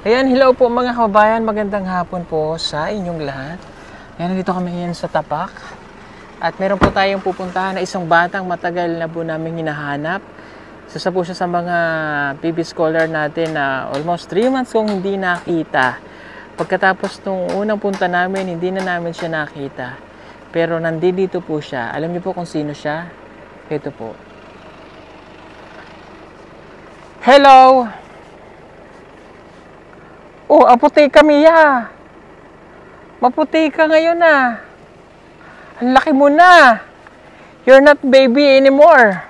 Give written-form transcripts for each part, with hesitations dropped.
Ayan, hello po mga kababayan. Magandang hapon po sa inyong lahat. Ayan, nandito kami ngayon sa Tapak. At meron po tayong pupuntahan na isang batang matagal na po namin hinahanap. Isa po siya sa mga PB scholar natin na almost 3 months kong hindi nakita. Pagkatapos nung unang punta namin, hindi na namin siya nakita. Pero nandito po siya. Alam niyo po kung sino siya? Ito po. Hello! Oh, aputi ka, Mia. Maputi ka ngayon ah. Ang laki mo na. You're not baby anymore.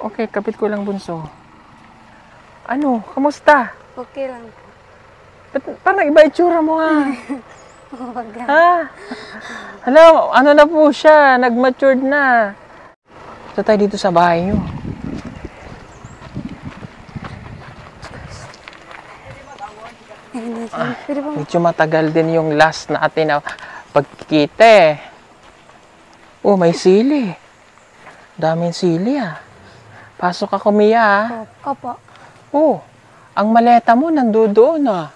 Okay, kapit ko lang bunso. Ano, kamusta? Okay lang po. Parang iba itsura mo ha. Huwag lang. Ha? Hello, ano na po siya? Nag-matured na. Ito tayo dito sa bahay niyo. Medyo matagal din yung last natin na pagkikita eh. Oh, may sili. Daming sili ah. Pasok ako, Mia ah. Opo. Oh, ang maleta mo nandoon ah.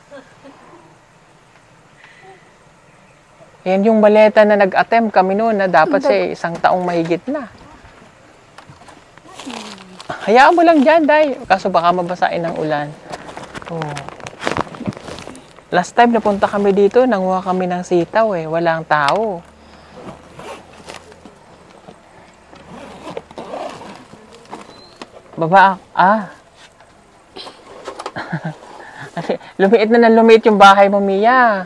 Yan yung maleta na nag-attempt kami noon na dapat sa 1 taong mahigit na. Hayaan mo lang dyan, Day. Kaso baka mabasain ng ulan. Oh. Last time napunta kami dito, nanguha kami ng sitaw eh. Walang tao. Baba, lumiit na lumiit yung bahay mo, Mia.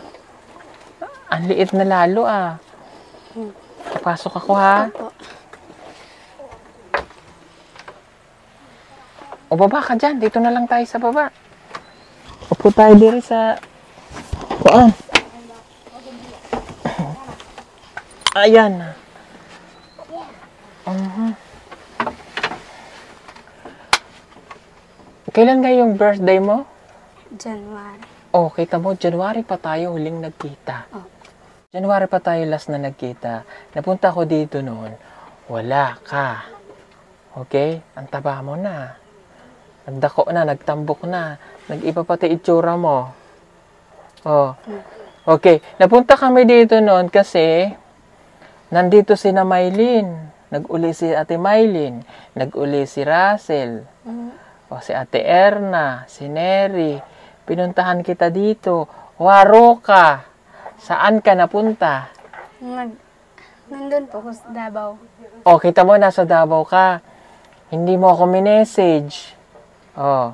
Ang liit na lalo ah. Papasok ako ha. Opo. O baba ka dyan, dito na lang tayo sa baba. Upo tayo dito sa... Ayan. Kailan nga yung birthday mo? January. Oh, kita mo, January pa tayo huling nagkita. Oh. January pa tayo last na nagkita. Napunta ko dito noon, wala ka. Okay? Ang taba mo na. Nagdako na, nagtambok na. Nag-iba pati itsura mo. Oh. Okay. Napunta kami dito noon kasi nandito si na Maylin. Nag-uli si Ate Maylin. Nag-uli si Russell. O si Ate Erna. Si Neri. Pinuntahan kita dito. Waro ka. Saan ka napunta? Nandun po ako sa Davao. O, kita mo, nasa Davao ka. Hindi mo ako minessage. O.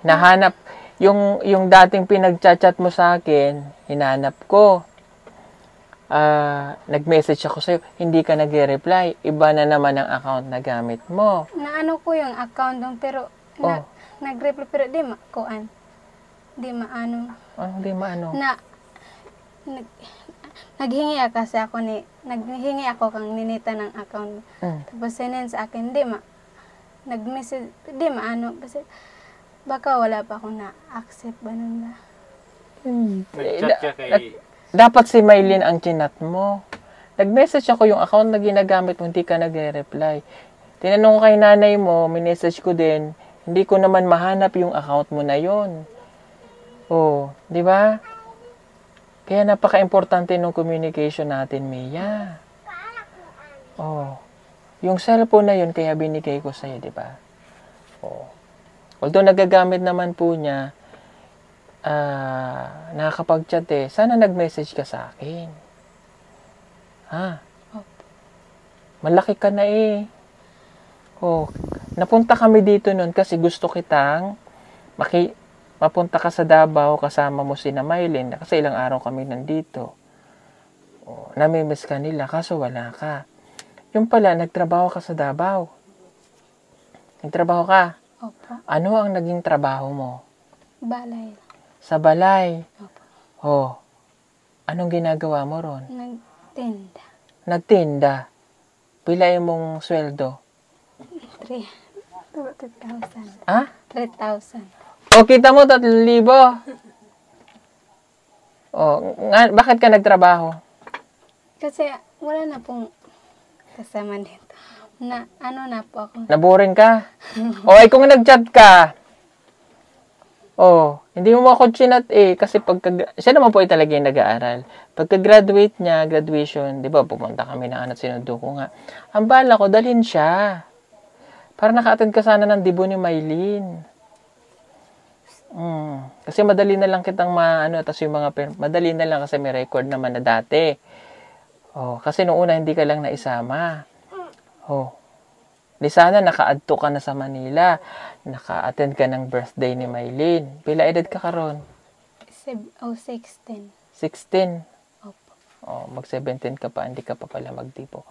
Nahanap, yung dating pinag-chat mo sa akin, hinanap ko. Nag-message ako sa'yo, hindi ka nag-reply. Iba na naman ang account na gamit mo. Naano ko yung account doon pero nag-reply pero di makuan. Di maano. Ano, di maano? Naghingi ako kang ninita ng account. Tapos sinend sa akin, nag-message, di maano. Baka wala pa akong na-accept ba nun ba? Nag-chat ka kay... Dapat si Maylin ang chinat mo. Nag-message ako yung account na ginagamit mo, hindi ka nag-reply. Tinanong ko kay nanay mo, minessage ko din, hindi ko naman mahanap yung account mo na yon. Oh, di ba? Kaya napaka-importante ng communication natin, Mia. Oh. Yung cellphone na yun, kaya binigay ko sa'yo, di ba? Oh. Although nagagamit naman po niya, nakakapag-chat eh. Sana nag-message ka sa akin. Ha? Malaki ka na eh. Oh, napunta kami dito noon kasi gusto kitang mapunta ka sa Davao kasama mo si na Maylin kasi ilang araw kami nandito. Oh, namimiss ka nila kaso wala ka. Yung pala, nagtrabaho ka sa Davao. Nagtrabaho ka? Opo. Ano ang naging trabaho mo? Balay. Sa balay? Opo. Oh. Anong ginagawa mo ron? Nagtinda. Nagtinda. Pila yung mong sweldo? 3,000. Ha? 3,000. O, kita mo, 3,000. O, bakit ka nagtrabaho? Kasi wala na pong kasama dito. Ano na po ako. Naboring ka? O, ay kung nag-chat ka, Oh, hindi mo ako chinat eh. Kasi siya naman po ay talaga yung nag-aaral. Pagka-graduate niya, graduation, di ba, pupunta kami na sinundo ko nga. Ang bala ko, dalhin siya. Para naka-attend ka sana ng debut ni Maylene. Kasi madali na lang kitang tas yung madali na lang kasi may record naman na dati. Oh, kasi noong una hindi ka lang naisama. Oh. Di sana naka-adto ka na sa Manila. Naka-attend ka ng birthday ni Maylene. Pila edad ka karon? 16. 16. Opo. Oh, mag-17 ka pa, hindi ka pa pala magdipo.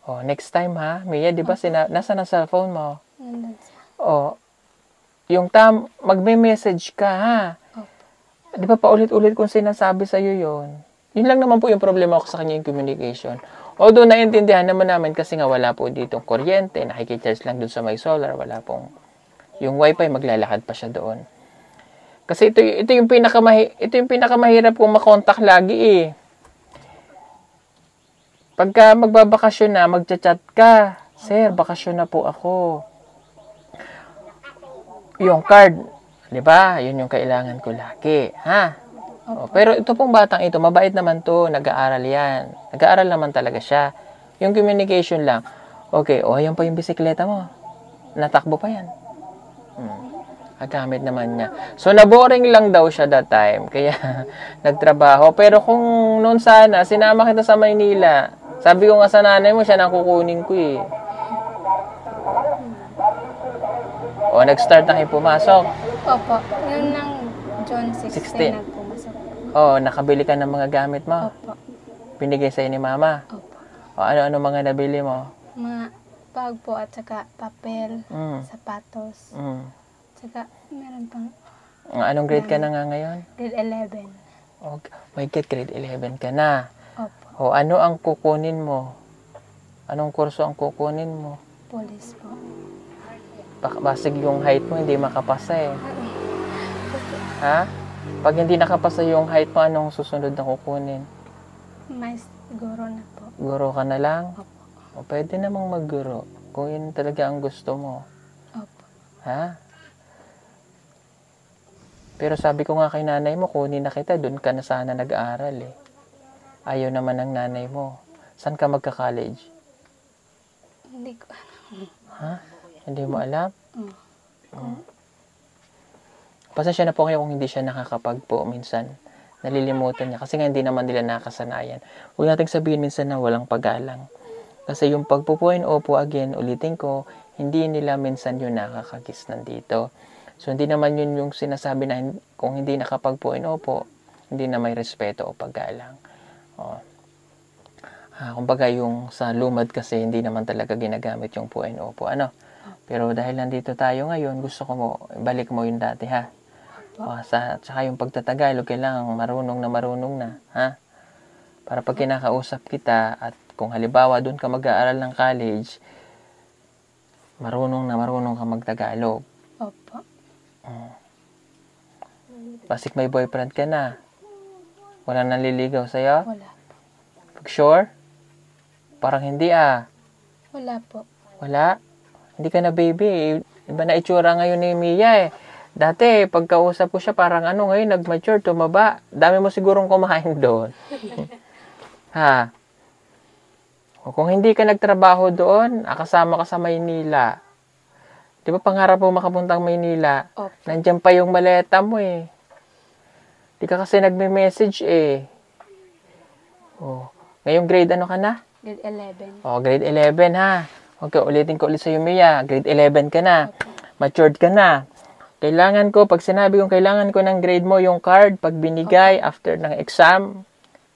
Oh, next time ha, Mia, di ba nasa na cellphone mo? Nandun sa. Oh, yung magme-message ka ha. Opo. Di ba paulit-ulit kong sinasabi sa'yo yon? Yun lang naman po yung problema ko sa kanya, yung communication. Although naiintindihan naman namin kasi nga wala po ditong kuryente, nakikicharge lang dun sa may solar, wala pong yung wifi, maglalakad pa siya doon. Kasi ito yung pinakamahirap kong makontak lagi eh. Pagka magbabakasyon na, magchat-chat ka. Sir, bakasyon na po ako. Yung card, di ba? Yun yung kailangan ko lagi, ha? Oh, pero ito pong batang ito, mabait naman to, nag-aaral yan. Nag-aaral naman talaga siya. Yung communication lang. Okay, ayan pa yung bisikleta mo. Natakbo pa yan. Nagamit naman niya. So, naboring lang daw siya that time. Kaya, nagtrabaho. Pero kung noon sana, sinama kita sa Maynila. Sabi ko nga sa nanay mo, siya nang kukunin ko eh. O, nag-start na kayo pumasok. Opo. Yun ng June 16 nagpumasok. Oh, nakabili ka ng mga gamit mo? Opo. Binigay sa'yo ni Mama? Opo. O, ano-ano mga nabili mo? Mga bag po at saka papel, sapatos. Saka meron pang Anong grade ka na nga ngayon? grade 11. Okay. May grade 11 ka na. Opo. O, ano ang kukunin mo? Anong kurso ang kukunin mo? Police po. Basig yung height mo, hindi makapasa eh. Ha? Pag hindi nakapasa yung height mo, anong susunod na kukunin? May guro na po. Guro ka na lang? Opo. O, pwede namang magguro. Kung yun talaga ang gusto mo. Opo. Ha? Pero sabi ko nga kay nanay mo, kunin na kita, doon ka na sana nag-aaral eh. Ayaw naman ng nanay mo. Saan ka magka-college? Hindi ko alam. Ha? Hindi mo alam? Pasensya na po kayo kung hindi siya nakakapagpo minsan. Nalilimutan niya. Kasi nga hindi naman nila nakasanayan. Huwag nating sabihin minsan na walang paggalang. Kasi yung pagpupuin opo, again, ulitin ko, hindi nila minsan yun nakakagis nandito. So, hindi naman yun yung sinasabi na kung hindi nakapagpuin opo, hindi na may respeto o paggalang. Kumbaga yung sa lumad kasi hindi naman talaga ginagamit yung puin opo. Ano? Pero dahil nandito tayo ngayon, gusto ko balik mo yung dati ha. Tsaka yung pagtatagalog, kailangan marunong na, ha? Para pag kinakausap kita at kung halimbawa doon ka mag-aaral ng college, marunong ka magtagalog. Opo. Basik may boyfriend ka na. Wala naliligaw sa'yo? Wala. Pag sure? Parang hindi Wala po. Wala? Hindi ka na baby. Iba na itsura ngayon ni Mia eh. Dati, pagkausap ko siya, parang ngayon, nag-mature, tumaba. Dami mo sigurong kumain doon. Ha? O kung hindi ka nagtrabaho doon, kasama ka sa Maynila. Di ba pangarap mo makapuntang Maynila? Opo. Nandiyan pa yung maleta mo eh. Di ka kasi nagme-message eh. Ngayong grade ano ka na? Grade 11. Grade 11 ha. Okay, ulitin ko ulit sa'yo, Mia. Grade 11 ka na. Matured ka na. Pag sinabi kong kailangan ko ng grade mo, yung card, pag binigay, after ng exam,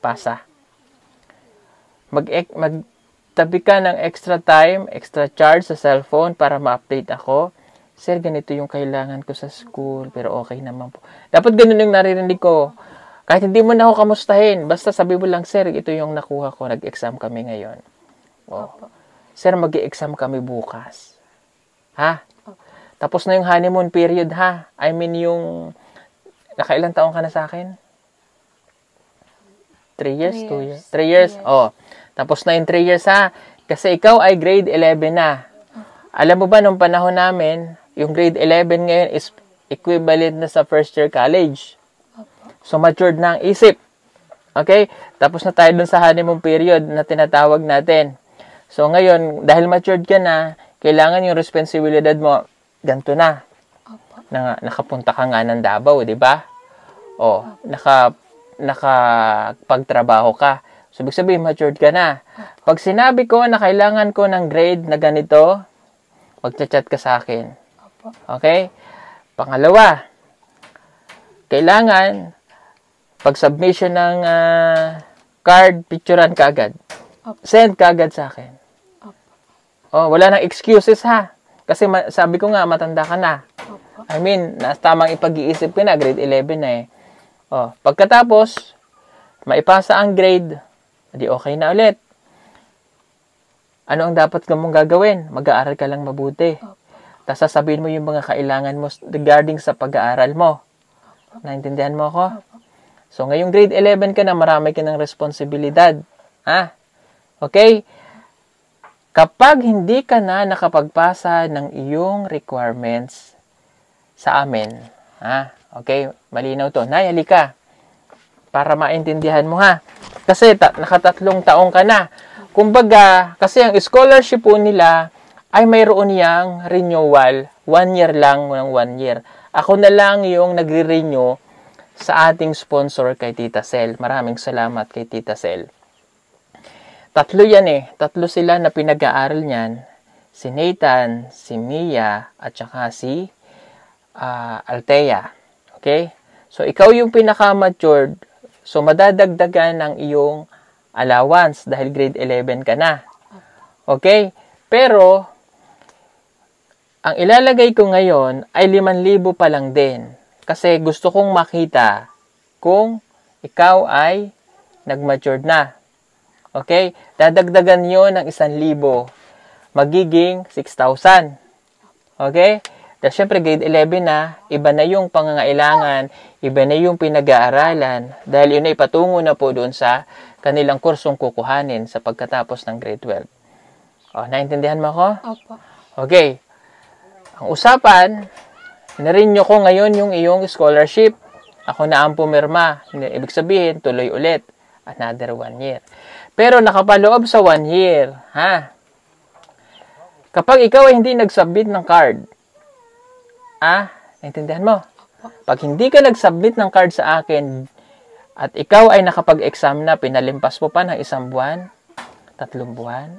pasa. Magtabi ka ng extra time, extra charge sa cellphone para ma-update ako. Sir, ganito yung kailangan ko sa school, pero okay naman po. Dapat ganun yung naririnig ko. Kahit hindi mo na ako kamustahin, basta sabi mo lang, sir, ito yung nakuha ko, nag-exam kami ngayon. Opo. Sir, mag-exam kami bukas. Ha? Tapos na yung honeymoon period, ha? I mean, yung... Nakailang taon ka na sa akin? 3 years? 2 years? 3 years? Tapos na yung 3 years, ha? Kasi ikaw ay grade 11 na. Alam mo ba, nung panahon namin, yung grade 11 ngayon is equivalent na sa first year college. Opo. So, matured na ang isip. Okay? Tapos na tayo dun sa honeymoon period na tinatawag natin. So, ngayon, dahil matured ka na, kailangan yung responsibilidad mo, ganito na. Opo. Nakapunta ka nga ng Davao, di ba? O, nakapagtrabaho ka. So, ibig sabihin, matured ka na. Pag sinabi ko na kailangan ko ng grade na ganito, magchat-chat ka sa akin. Opo. Okay? Pangalawa, kailangan, pag submission ng card, picturean ka agad. Opo. Send ka agad sa akin. Opo. Oh, wala nang excuses ha. Kasi sabi ko nga, matanda ka na. Opo. I mean, tamang ipag-iisip ka na, grade 11 na eh. Oh, pagkatapos, maipasa ang grade, di okay na ulit. Ano ang dapat mong gagawin? Mag-aaral ka lang mabuti. Opo. Tapos sasabihin mo yung mga kailangan mo regarding sa pag-aaral mo. Naintindihan mo ako? Opo. So, ngayong grade 11 ka na, marami ka ng responsibilidad. Ha? Okay? Kapag hindi ka na nakapagpasa ng iyong requirements sa amin, ha? Okay? Malinaw to. Nay, halika. Para maintindihan mo, ha? Kasi nakatatlong taong ka na. Kumbaga, kasi ang scholarship po nila ay mayroon yang renewal. 1 year lang ng 1 year. Ako na lang yung nagre-renew sa ating sponsor kay Tita Sel. Maraming salamat kay Tita Sel. Tatlo yan eh. Tatlo sila na pinag-aaral niyan. Si Nathan, si Mia, at saka si Althea. Okay? So, ikaw yung pinaka-matured. So, madadagdagan ng iyong allowance dahil grade 11 ka na. Okay? Pero, ang ilalagay ko ngayon ay 5,000 pa lang din. Kasi gusto kong makita kung ikaw ay nag-matured na. Okay? Dadagdagan nyo ng 1,000. Magiging 6,000. Okay? Dahil syempre grade 11 na, iba na yung pangangailangan, iba na yung pinag-aaralan, dahil yun ay patungo na po doon sa kanilang kursong kukuhanin sa pagkatapos ng grade 12. O, naintindihan mo ako? Opo. Okay. Ang usapan, na-renew ko ngayon yung iyong scholarship. Ako na ang pumirma. Ibig sabihin, tuloy ulit. Another 1 year. Pero nakapaloob sa 1 year, ha? Kapag ikaw ay hindi nag-submit ng card, naintindihan mo? Pag hindi ka nag-submit ng card sa akin, at ikaw ay nakapag-exam na, pinalimpas mo pa ng 1 buwan, 3 buwan,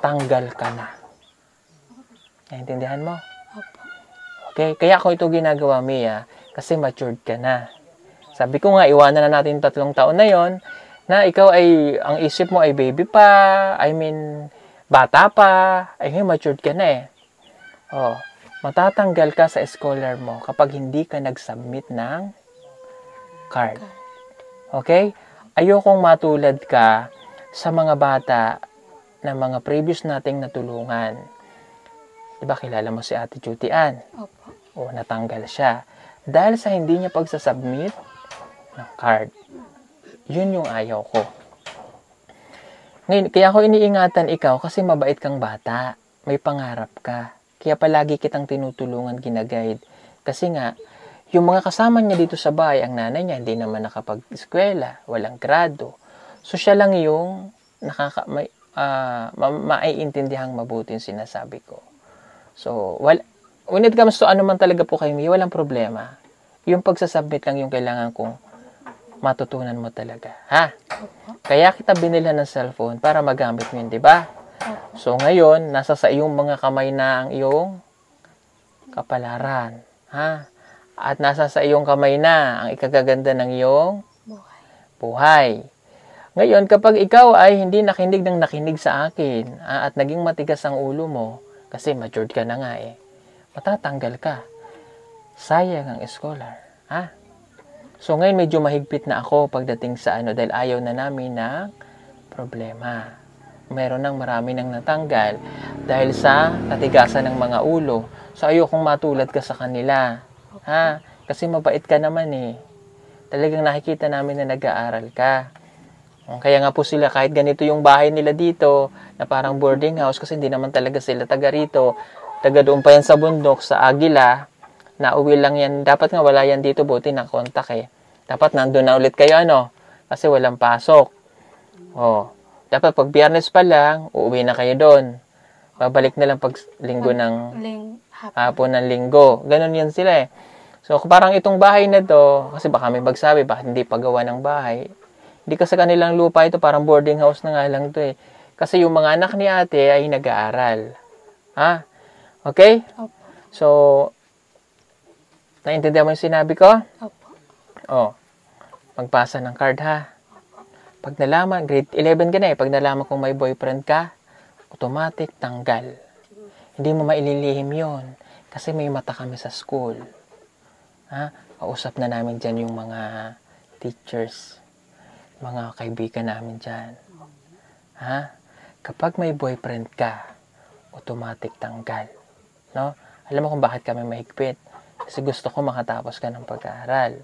tanggal ka na. Naintindihan mo? Opo. Okay? Kaya ako ito ginagawa, Mia, kasi matured ka na. Sabi ko nga, iwanan na natin 3 taon na yon na ikaw ay, ang isip mo ay baby pa, I mean, bata pa, ay ngayon matured ka na eh. Oh, matatanggal ka sa scholar mo kapag hindi ka nag-submit ng card. Okay? Ayokong matulad ka sa mga bata na mga previous nating natulungan. Diba kilala mo si Ate Judy Ann? Opo. O natanggal siya. Dahil sa hindi niya pagsasubmit ng card. Yun yung ayaw ko. Ngayon, kaya ako iniingatan ikaw kasi mabait kang bata. May pangarap ka. Kaya palagi kitang tinutulungan, ginaguide. Kasi nga, yung mga kasama niya dito sa bahay, ang nanay niya hindi naman nakapag-eskwela, walang grado. So siya lang yung maiintindihang mabuti yung sinasabi ko. So, when it comes to ano man talaga po kayo, walang problema. Yung pagsasubmit lang yung kailangan kong matutunan mo talaga. Ha? Kaya kita binila ng cellphone para magamit mo yun, di ba? So, ngayon, nasa sa iyong mga kamay na ang iyong kapalaran. Ha? At nasa sa iyong kamay na ang ikagaganda ng iyong buhay. Ngayon, kapag ikaw ay hindi nakinig ng nakinig sa akin, at naging matigas ang ulo mo, kasi matured ka na nga eh, matatanggal ka. Sayang ang scholar. Ha? So ngayon medyo mahigpit na ako pagdating sa dahil ayaw na namin ng problema. Meron nang marami nang natanggal dahil sa katigasan ng mga ulo. So ayokong matulad ka sa kanila. Ha? Kasi mabait ka naman eh. Talagang nakikita namin na nag-aaral ka. Kaya nga po sila, kahit ganito yung bahay nila dito, na parang boarding house, kasi hindi naman talaga sila taga rito, taga doon pa yan sa bundok, sa Agila, nauwi lang yan. Dapat nga wala yan dito, buti na kontak eh. Dapat nandun na ulit kayo, ano? Kasi walang pasok. Oh. Dapat pag Biyernes pa lang, uuwi na kayo doon. Babalik na lang pag linggo ng hapon ng linggo. Ganon yan sila eh. So, parang itong bahay na to, kasi baka may magsabi, bakit hindi pagawa ng bahay? Hindi kasi kanilang lupa ito, parang boarding house na nga lang to eh. Kasi yung mga anak ni ate ay nag-aaral. Ha? Okay? Opo. So, naintindihan mo yung sinabi ko? Opo. Oh, magpasa ng card ha. Pag nalaman, grade 11 ka na eh, pag nalaman kung may boyfriend ka, automatic tanggal. Hindi mo maililihim yon kasi may mata kami sa school. Ha? Kausap na namin dyan yung mga teachers, mga kaibigan namin dyan. Ha? Kapag may boyfriend ka, automatic tanggal. No? Alam mo kung bakit kami mahigpit? Kasi gusto ko makatapos ka ng pag-aaral.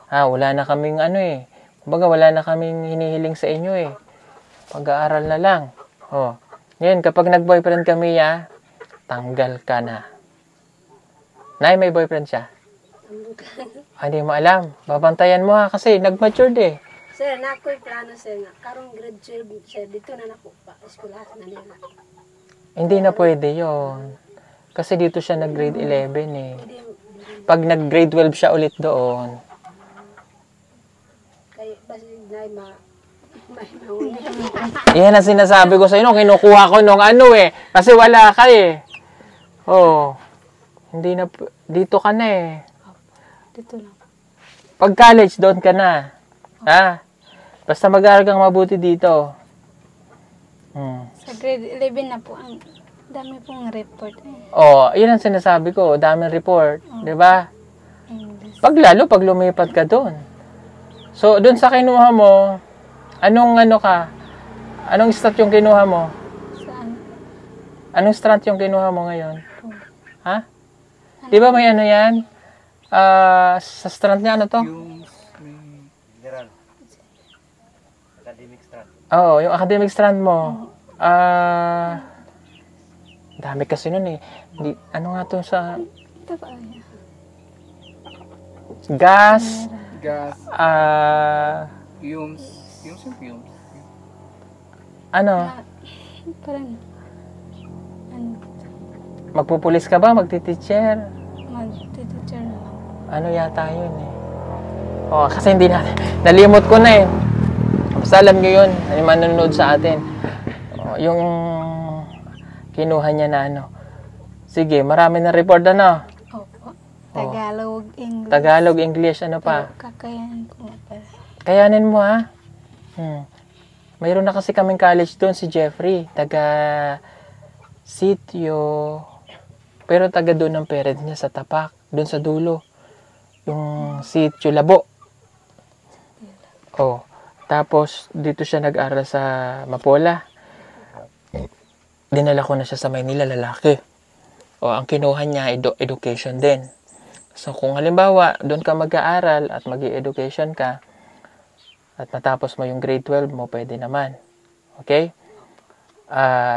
Ha, wala na kaming ano eh. Kumbaga wala na kaming hinihiling sa inyo eh. Pag-aaral na lang. Oh. Ngayon, kapag nag-boyfriend kami tanggal ka na. Nay, may boyfriend siya? Hindi mo alam. Babantayan mo kasi nag-matured eh. Sir, na ako'y plano sir nga. Karong grade 12 sir, dito na nako pa. Eskwelahan na nila. Hindi na pwede yon. Kasi dito siya nag-grade 11 eh. Pag nag-grade 12 siya ulit doon. Kaya basi na Yan ang sinasabi ko sa inyo. Kinukuha ko nung ano eh. Kasi wala ka eh. Oh. Hindi na, dito ka na eh. Dito lang. Pag college, doon ka na. Ha? Basta mag-aaral kang mabuti dito. Sa grade 11 na po, ang dami pong report. Oh, yun ang sinasabi ko. Daming report. Di ba? English. Pag lumipat ka doon. So, doon sa kinuha mo, anong strat yung kinuha mo? Saan? Anong strat yung kinuha mo ngayon? Ha? Di ba may ano yan? Sa strand niya, ano to? Yung general. Academic strand. Oo, yung academic strand mo. Dami kasi nun eh. Ano nga to sa... Ito pa. Gas. Gas. Fumes. Fumes yung fumes. Ano? Parang, Magpupulis ka ba? Magti-teacher? mag-teacher na lang. Ano yata yun eh. Oh, kasi hindi na... Nalimot ko na eh. Basta alam nyo yun. Ano yung manonood sa atin. Oh, yung... Kinuha niya na ano. Sige, marami na report ano. Opo. Tagalog, English. Tagalog, English, ano pa. Kakayanin ko pa. Kayanin mo ha. Mayroon na kasi kaming college doon, si Jeffrey. Taga Sitio. Pero taga doon ng parents niya sa Tapak. Doon sa dulo. Yung Sitio Labo. Oh. Tapos, dito siya nag-aral sa Mapola. Dinala ko na siya sa Maynila, lalaki. O, ang kinuha niya, education din. So, kung halimbawa, doon ka mag-aaral at mag-education ka, at matapos mo yung grade 12 mo, pwede naman. Okay?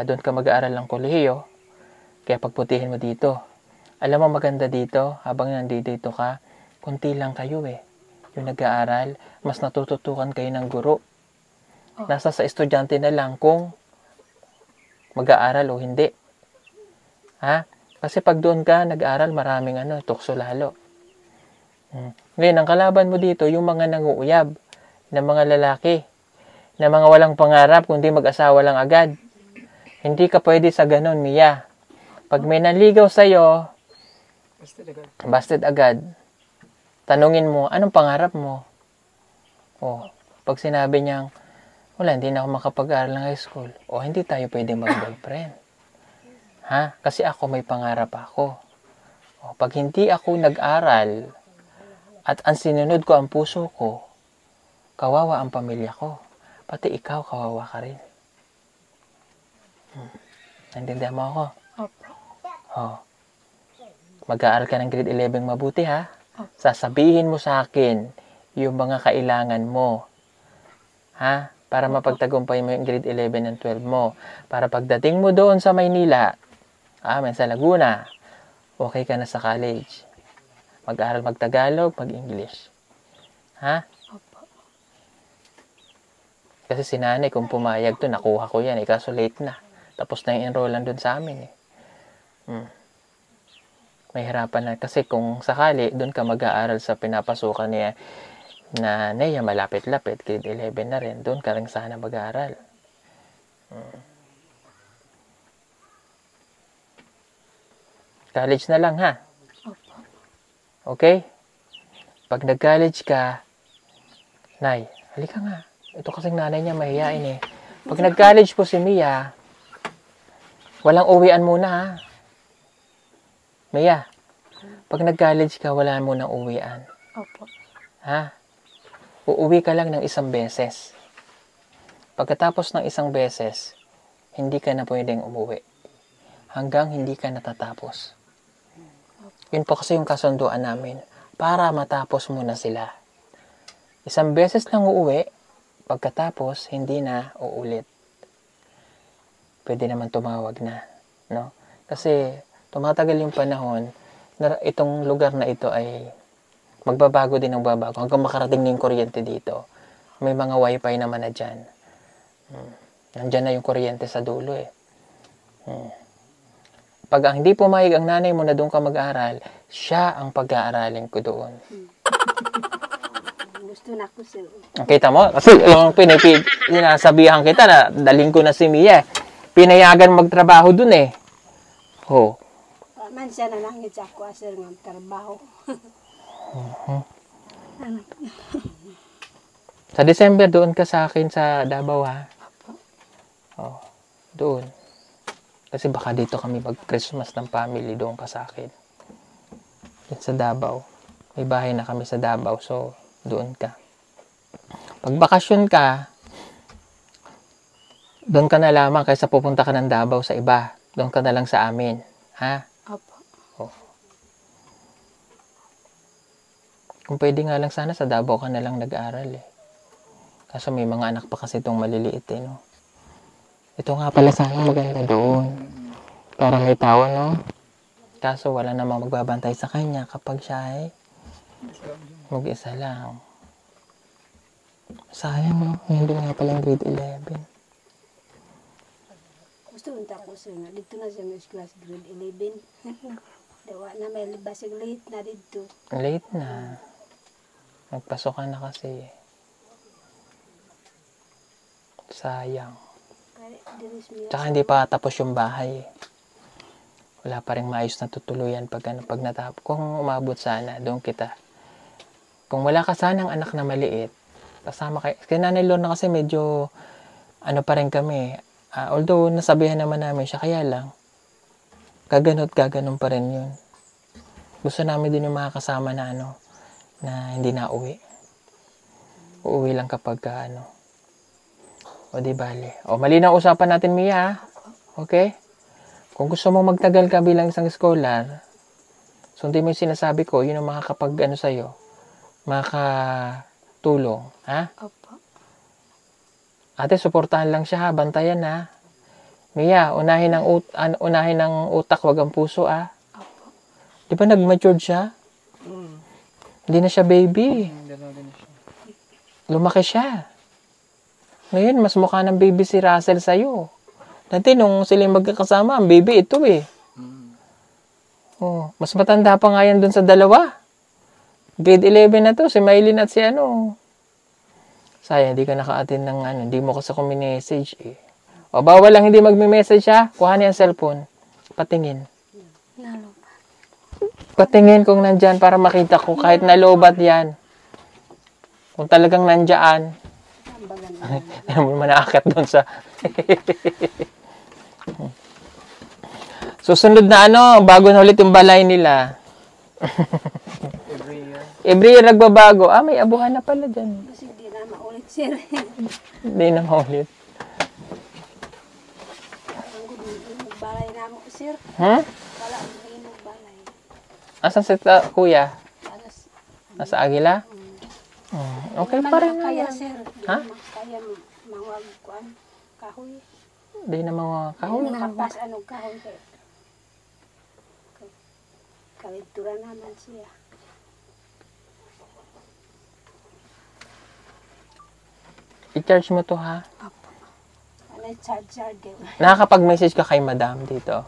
Doon ka mag-aaral ng kolehiyo, kaya pagputihin mo dito. Alam mo, maganda dito, habang nandito ka, kunti lang kayo eh. Yung nag-aaral, mas natututukan kayo ng guro. Nasa sa estudyante na lang kung mag-aaral o hindi. Ha? Kasi pag doon ka nag-aaral, maraming tukso lalo. Ngayon, ang kalaban mo dito, yung mga nanguuyab na mga lalaki, na mga walang pangarap, kundi mag-asawa lang agad. Hindi ka pwede sa ganon, Mia. Pag may nanligaw sa'yo, busted agad. Tanungin mo, anong pangarap mo? Oh, pag sinabi niyang, wala, hindi na ako makapag-aaral ng high school. O, hindi tayo pwede mag-boyfriend. Ha? Kasi ako may pangarap ako. O, pag hindi ako nag-aral at ang sinunod ko ang puso ko, kawawa ang pamilya ko. Pati ikaw, kawawa ka rin. Naintindihan mo ako? Opo. O, mag-aaral ka ng grade 11 mabuti ha? Sasabihin mo sa akin yung mga kailangan mo. Ha? Para mapagtagumpay mo yung grade 11 and 12 mo. Para pagdating mo doon sa Maynila, Amen sa Laguna. Okay ka na sa college. Mag-aral mag-Tagalog, mag-English. Ha? Opo. Kasi si nanay, kung pumayag to, nakuha ko yan. Kaso late na. Tapos na yung enrollan dun sa amin. May hirapan na. Kasi kung sakali, dun ka mag-aaral sa pinapasukan niya na Nea, malapit-lapit, grade 11 na rin. Dun ka rin sana mag-aaral. College na lang, ha? Opo. Okay? Pag nag-college ka, Nay, halika nga. Ito kasing nanay niya mahihain eh. Pag nag-college po si Mia, walang uwian muna, ha? Mia, pag nag-college ka, wala munang uwian. Opo. Ha? Uuwi ka lang ng isang beses. Pagkatapos ng isang beses, hindi ka na pwedeng umuwi. Hanggang hindi ka natatapos. Yun po kasi yung kasunduan namin. Para matapos muna sila. Isang beses lang uuwi. Pagkatapos, hindi na uulit. Pwede naman tumawag na. No? Kasi tumatagal yung panahon na itong lugar na ito ay magbabago din ang babago. Hanggang makarating na yung kuryente dito. May mga wifi naman na dyan. Nandyan na yung kuryente sa dulo eh. Pag ang hindi pumayag ang nanay mo na doon ka mag-aral, siya ang pag-aaralin ko doon. Gusto na ko sir. Kita mo? Kasi sinasabihan kita na daling ko na si Mia. Pinayagan magtrabaho doon eh. Oh. Man siya na nangit sa ako sir ng trabaho. Sa December, doon ka sa akin sa Davao, ha? Oh, doon. Kasi baka dito kami mag-Christmas ng family, doon ka sa akin. Doon sa Davao. May bahay na kami sa Davao, so doon ka. Pag bakasyon ka, doon ka na lamang kaysa pupunta ka ng Davao sa iba. Doon ka na lang sa amin. Ha? Opo. Oh. Kung pwede nga lang sana sa Davao ka na lang nag-aral eh. Kaso may mga anak pa kasi itong maliliit eh, no? Ito nga pala sana maganda doon. Para may tao, no? Kaso wala namang magbabantay sa kanya kapag siya ay mag-isa lang. Sayang, no? Hindi nga palang grade 11. Gusto unta ko sir nga dito na siya may class grade 11. Dawa na may libasig late na dito. Late na. Nagpasok ka na kasi. Sayang. Tsaka hindi pa tapos yung bahay. Wala pa rin maayos na tutuluyan pag natapos. Kung umabot sana, doon kita. Kung wala ka sanang anak na maliit, kasama kayo. Kaya Nanay Lorna kasi medyo, pa rin kami. Although, nasabihan naman namin siya, kaya lang, gaganon pa rin yun. Gusto namin din yung mga kasama na na hindi na uwi. Uuwi lang kapag o di bale. O malinaw usapan natin, Mia. Okay? Kung gusto mo magtagal ka bilang isang scholar, sundin mo yung sinasabi ko, yun ang makakapag sa'yo, makatulong. Ha? Opo. Ate, suportahan lang siya ha, bantayan ha. Mia, unahin ng utak, wag ang puso ha. Opo. Di ba nag-matured siya? Hindi na siya baby. Lumaki siya. Ngayon, mas mukha ng baby si Russell sa'yo. Dati, nung sila magkakasama, ang baby ito eh. Oh, mas matanda pa nga yan dun sa dalawa. Grade 11 na to, si Mylene at si Sayang, hindi ka naka-attend ng hindi mo kasi message eh. O, bawal lang hindi magme-message ha. Kuha niya ang cellphone. Patingin. Nalobat. Patingin kung nandyan para makita ko kahit nalobat yan. Kung talagang nandyan. Yan mo manaakat doon sa... Susunod na bago na ulit yung balay nila. Every year nagbabago. May abuhan na pala dyan. Kasi di na maulit sir. Hindi na maulit. Ang gudong balay na mo sir. Hmm? Wala ang hinog balay. Asan si kuya? Nasa Agila? Okay pa rin Kaya naman. sir. Ha? Kaya mawag kuan kahoy. Hindi na mga kahon. Kapas kahoy kay Kalintura naman siya. I-charge mo to, ha? Opo. Ano charge din. Nakakapag-message ka kay madam dito.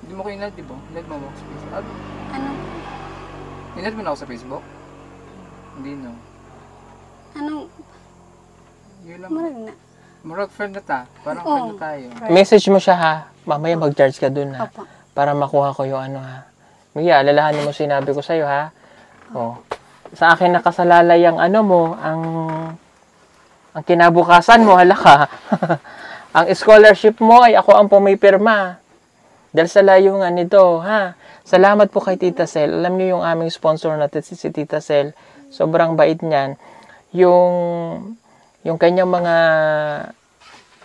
Hindi mo kayo inad, di ba? Inad mo ako sa Facebook. Ano? Inad mo na ako sa Facebook? Hindi, no. Anong, Yun lang. marag na. Murag friend na ta. Parang Oo. friend na tayo. Message mo siya, ha? Mamaya mag-charge ka dun, ha? Opo. Para makuha ko yung ano, ha? Mia, alalahanin mo sinabi ko sa'yo, ha? Oh. Sa akin nakasalalay ang ano mo, ang kinabukasan mo, hala ka. Ang scholarship mo ay ako ang pumipirma. Dahil sa layungan nito, ha? Salamat po kay Tita Sel. Alam niyo yung aming sponsor natin, si Tita Sel. Sobrang bait niyan. Yung kanyang mga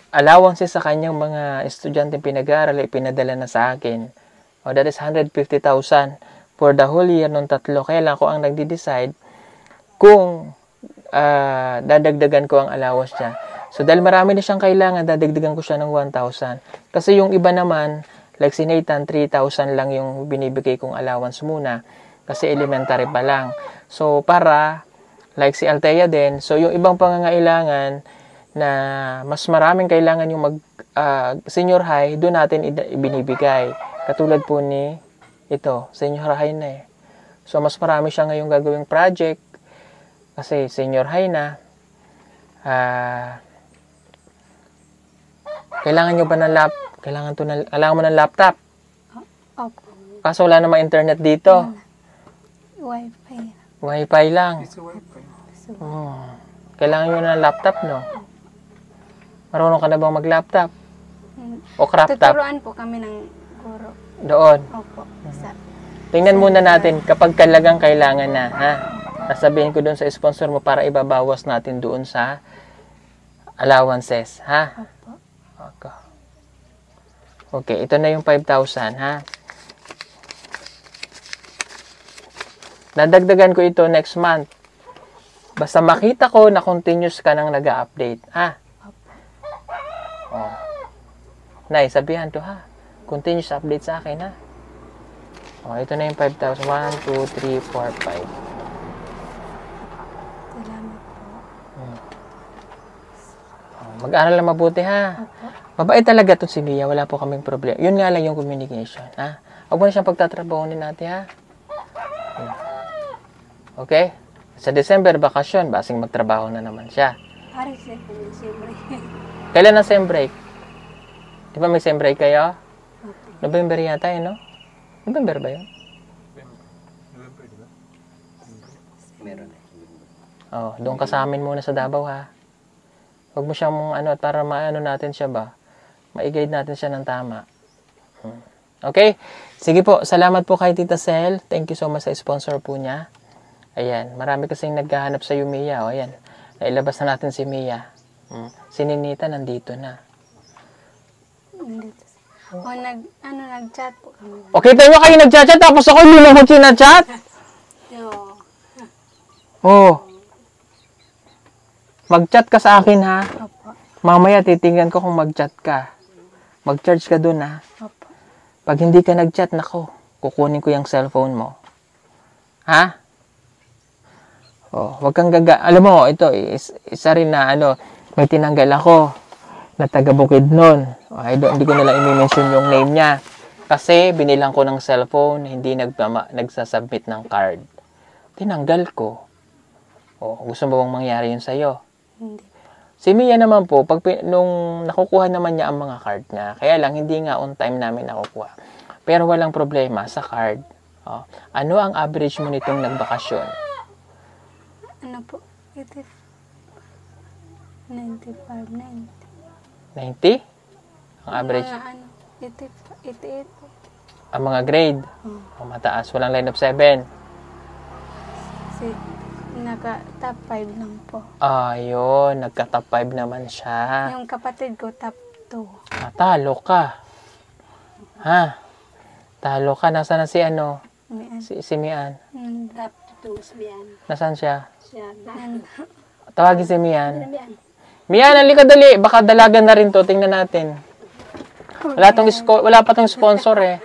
allowances sa kanyang mga estudyante pinag-aaral ay pinadala na sa akin. Oh, that is 150,000 for the whole year nung tatlo. Kaya lang ako ang nagde-decide kung dadagdagan ko ang allowance niya. So, dahil marami na siyang kailangan, dadagdagan ko siya ng 1,000. Kasi yung iba naman, like si Nathan, 3,000 lang yung binibigay kong allowance muna. Kasi elementary pa lang. So, para, like si Althea din, so yung ibang pangangailangan na mas maraming kailangan yung senior high, doon natin ibinibigay. Katulad po ni ito, senior high na eh. So, mas marami siya ngayong gagawing project kasi senior high na. Kailangan nyo ba ng kailangan mo ng laptop? Opo. Kaso wala namang internet dito. Wi-Fi. Wi-Fi lang. It's a wifi. Oh. Kailangan nyo ng laptop, no? Marunong ka na bang mag-laptop? O crop top? Tuturuan po kami ng guro. Doon. Opo. Sa, Tingnan muna natin kapag talagang kailangan na, ha? Nasabihin ko doon sa sponsor mo para ibabawas natin doon sa allowances, ha? opo. Okay, ito na yung 5,000, ha? Dadagdagan ko ito next month. Basta makita ko na continuous ka nang nag-update, ha? Oh. Nay, sabihan to, ha? Continuous update sa akin, ha? Oh, ito na yung 5,000. 1, 2, 3, 4, 5. Salamat po. Oh, mag-aral na mabuti, ha? Opo. Mabait talaga to si Mia. Wala po kaming problema. Yun nga lang yung communication, ha? Huwag mo na siyang pagtatrabahonin natin, ha? Okay? Sa December, bakasyon. Basing magtrabaho na naman siya. Pare siya kung siyempre. Kailan ang sem break? Di ba may sem break kayo? November yata no? November ba yun? Meron. Oh, doon ka sa amin muna sa Davao, ha? Huwag mo siyang para maano natin siya ba? Ma-guide natin siya ng tama. Okay? Sige po, salamat po kay Tita Sel. Thank you so much sa sponsor po niya. Ayan, marami kasing naghahanap sa Mia. O, ayan, nailabas na natin si Mia. Si Ninita nandito na. Nandito. O, nag-chat po kami. Okay, tayo kayo nag-chat tapos ako hindi mo chat. Yo. Oh. Mag-chat ka sa akin, ha? Opo. Mamaya titingnan ko kung mag-chat ka. Mag-charge ka dun, ha? Opo. Pag hindi ka nag-chat, nako, kukunin ko yung cellphone mo. Ha? Oh, wag kang alam mo, ito, isa rin na, may tinanggal ako na taga Bukidnon. Oh, hindi ko nalang i-mention yung name niya. Kasi binilang ko ng cellphone, hindi nagsasubmit ng card. Tinanggal ko. Oh, gusto mo bang mangyari yun sa'yo? Hindi. Si Mia naman po, nung nakukuha naman niya ang mga card niya, kaya lang hindi nga on time namin nakukuha. Pero walang problema sa card. Oh, ano ang average mo nitong nagbakasyon? Ano po? 95, 90. 90? Ang average? Mga 88 po. Ang mga grade? Oh, mataas. Walang line of 7. Naka-top 5 lang po. Ayun, nagka-top 5 naman siya. Yung kapatid ko, top 2. Talo ka. Ha? Talo ka. Nasaan na si Mian. Si Mian. Tap to Smian. Nasaan siya? Siya. Tawagin si Mian. Smian. Mian, halika dali. Baka dalagan na rin to. Tingnan natin. Wala pa tong sponsor eh.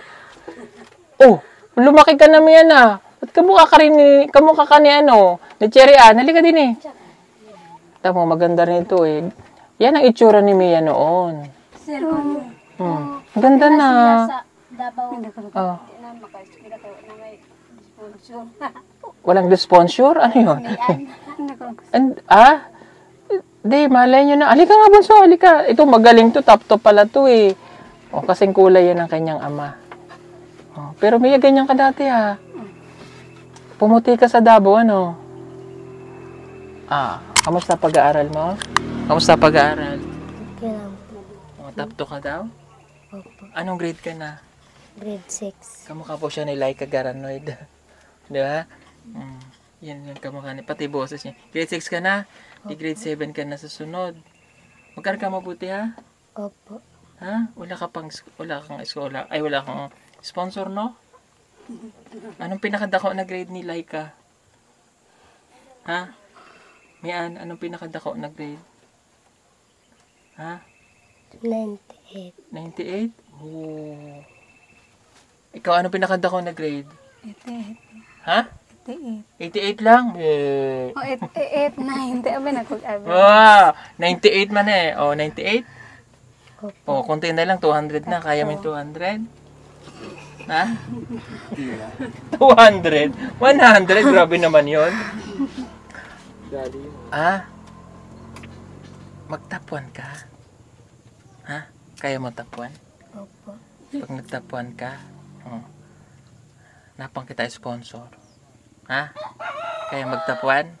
Oh, lumaki ka na mo yan ah. Ba't kamukha ka ni ano, ni Cherry Ann? Halika din eh. Tama, maganda rin ito eh. Yan ang itsura ni Mia noon. Ganda na. Sa Davao. Oh. Na makaiskwela ko na may sponsor. Walang sponsor? Ano yun? Di, malay nyo na. Halika nga, bunso, halika. Ito, magaling to. Top to pala to eh. O, kasing kulay yan ng kanyang ama. O, pero Mia, ganyan ka dati ha. Pumuti ka sa Davao, ano? Kamusta pag-aaral mo? Kamusta pag-aaral? Okay lang. O, top to ka daw? Opo. Anong grade ka na? Grade 6. Kamukha po siya ni Laika Garanoid. Di ba? Yan yung kamukha niya. Pati boses niya. Grade 6 ka na? Di grade 7 ka na sa sunod. Magkano ka mabuti ha? Opo. Ha? Wala kang eskola. Ay, wala kang sponsor, no? Anong pinakadako na grade ni Laika? Ha? Mian, anong pinakadako na grade? Ha? 98. 98? Oh. Ikaw, anong pinakadako na grade? 88. Ha? 88. 88 lang? Oh, 88, 90. Abi na kog abi. Wow! 98 man eh. Oh, 98? Opo. Oh, konti na lang. 200 na. Kaya mo yung 200? Ha? 200? 100? Grabe naman yon. Magtapuan ka? Ha? Kaya mo tapuan? Opo. Pag nagtapuan ka, napang kita sponsor. Ha? Kaya magtapuan?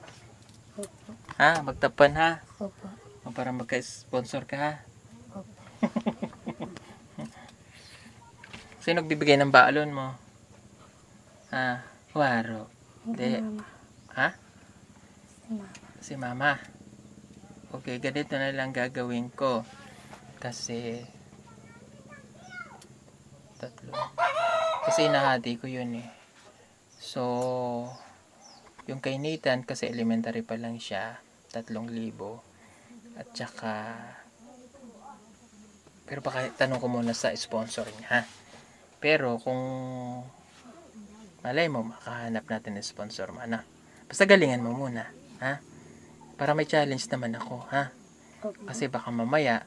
Opo. Ha? Magtapuan ha? Opo. O para magka-sponsor ka ha? Opo. Sino nagbibigay ng balon mo? Ha? Waro. Hindi. Ha? Si mama. Okay, ganito na lang gagawin ko. Kasi nahati ko yun eh. So, yung kay Nathan, kasi elementary pa lang siya, 3,000. At saka, pero baka tanong ko muna sa sponsor niya, ha? Pero kung malay mo, makahanap natin ng sponsor mo, ano? Basta galingan mo muna, ha? Para may challenge naman ako, ha? Kasi baka mamaya,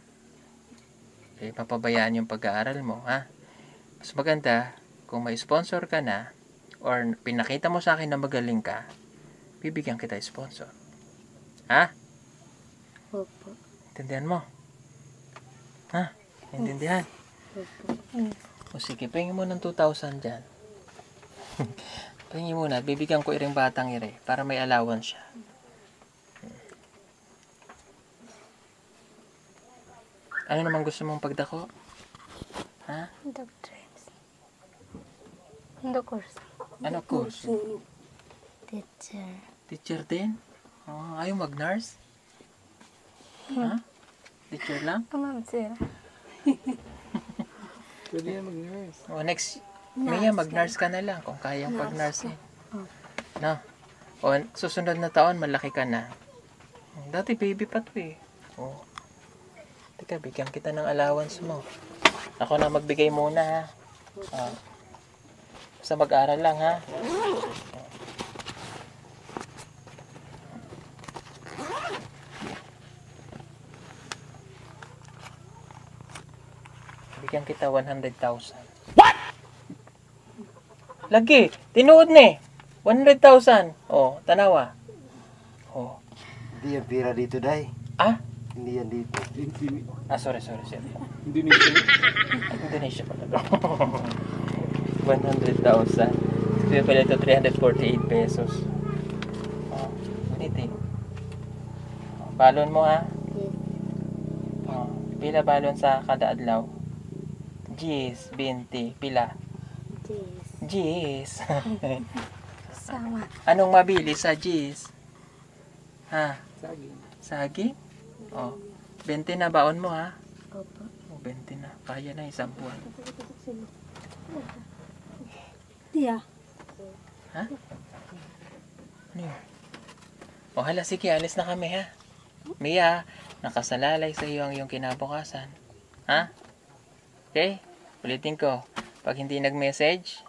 papabayaan yung pag-aaral mo, ha? Mas maganda, kung may sponsor ka na, or pinakita mo sa akin na magaling ka, bibigyan kita sponsor. Ha? Opo. Intindihan mo? Ha? Intindihan? O sige, pahingin mo ng 2,000 dyan. Pahingin mo na, bibigyan ko iring batang ire, para may allowance siya. Ano naman gusto mong pagdako? Ha? Doctrines. Hindi course. Ano course? Teacher. Teacher din? Oh, ayaw mag-nurse? Ha? Teacher lang? Ma'am sir. Pwede yan mag-nurse. O next, Mia, mag-nurse ka na lang kung kayang pag-nurse eh. No? O susunod na taon, malaki ka na. Dati baby pa to eh. O. Teka, bigyan kita ng allowance mo. Ako na magbigay muna ha. Basta mag-aral lang ha. Bigyan kita 100,000. What? Lagi, tinuod ni. 100,000. Oh, tanawa. Oh. Hindi yan pira dito, Day. Ah? Hindi yan dito. Sorry. Indonesia. Indonesia pala. 100,000. Kaya pala ito 348 pesos. Oh, ulitin. Balon mo ha. Oh, pila balon sa kada adlaw? Gis, 20. Pila? Gis. Sama. Anong mabili sa Gis? Ha? Saging. Saging? Oh, 20 na baon mo ha. Opo. Oh, 20 na. Kaya na isang buwan. Tiya. Ha? Ano yun? O hala, sige, alis na kami ha. Mia, nakasalalay sa iyo ang iyong kinabukasan. Ha? Okay? Ulitin ko. Pag hindi nag-message,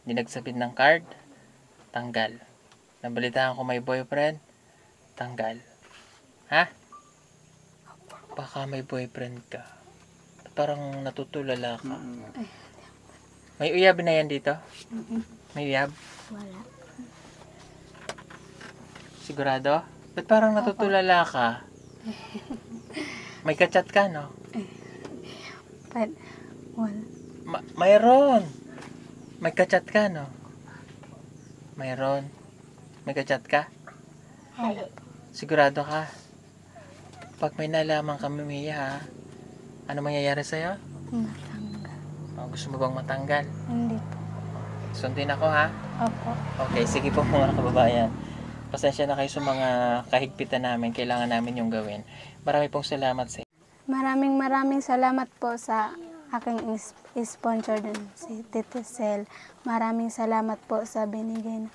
Hindi nagsabit ng card, tanggal. Nabalitaan ko may boyfriend, tanggal. Ha? Baka may boyfriend ka. Parang natutulala ka. May uyab na yan dito? May uyab? Wala. Sigurado? Ba't parang natutulala ka? May kachat ka, no? Wala. Mayroon. May kachat ka, no? Mayroon. May kachat ka? Wala. Sigurado ka? Pag may nalaman kami, Mia, ha? Ano mangyayari sa'yo? Matanggal. Gusto mo bang matanggal? Hindi po. Sundin ako, ha? Opo. Okay, sige po mga kababayan. Pasensya na kayo sa mga kahigpitan namin. Kailangan namin yung gawin. Marami pong salamat sa Maraming salamat po sa aking sponsor din, si Tito Sel. Maraming salamat po sa binigay na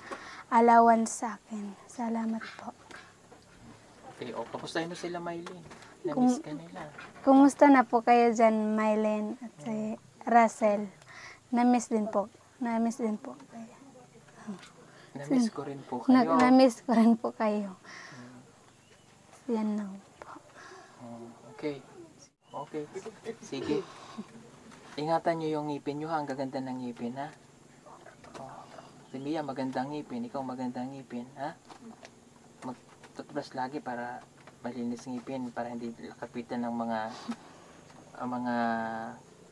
allowance sa akin. Salamat po. Okay, kapustahin mo sila, Mylene. Na-miss ka nila. Kumusta na po kayo dyan, Mylene at si Russell? Na-miss din po. Na-miss din po kayo. Na-miss ko rin po kayo. Na-miss ko rin po kayo. Yan lang po. Okay. Okay. Sige. Ingatan nyo yung ngipin nyo, ha? Ang gaganda ng ngipin, ha? Si Mia, magandang ngipin. Ikaw, magandang ngipin, ha? Mag-toothbrush lagi para malinis ngipin, para hindi kapitan ng mga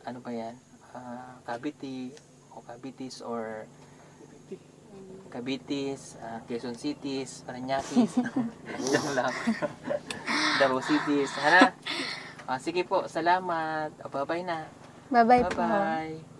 ano ba yan? Cavity o cavities or Cavities, Quezon Cities, Paranaques, diyan lang. Davao Cities, ha? Sige po, salamat. Bye-bye na. Bye-bye po. Bye-bye.